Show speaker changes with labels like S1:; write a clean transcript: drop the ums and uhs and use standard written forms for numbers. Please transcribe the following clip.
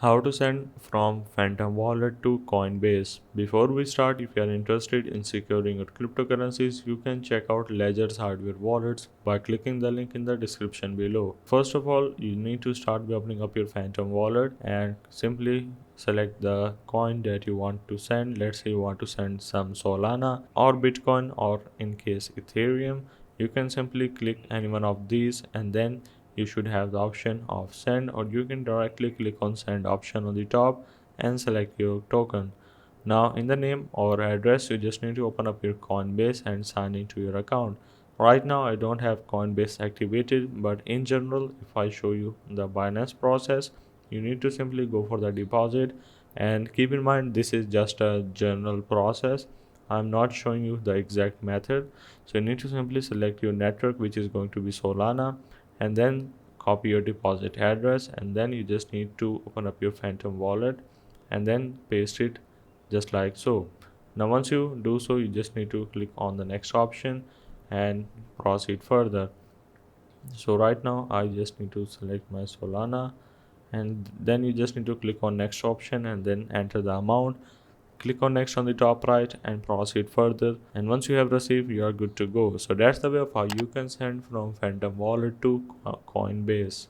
S1: How to send from Phantom Wallet to Coinbase. Before we start, if you are interested in securing your cryptocurrencies, you can check out Ledger's hardware wallets by clicking the link in the description below. First of all, you need to start by opening up your Phantom Wallet and simply select the coin that you want to send. Let's say you want to send some Solana or Bitcoin, or in case Ethereum. You can simply click any one of these, and then you should have the option of send, or you can directly click on send option on the top and select your token. Now in the name or address, you just need to open up your Coinbase and sign into your account. Right now I don't have Coinbase activated, but in general, if I show you the Binance process, you need to simply go for the deposit, and keep in mind this is just a general process. I'm not showing you the exact method. So you need to simply select your network, which is going to be Solana, and then copy your deposit address, and then you just need to open up your Phantom wallet and then paste it just like so. Now once you do so, you just need to click on the next option and proceed further. So right now I just need to select my Solana, and then you just need to click on next option and then enter the amount. Click on next on the top right and proceed further, and once you have received, you are good to go. So that's the way of how you can send from Phantom wallet to Coinbase.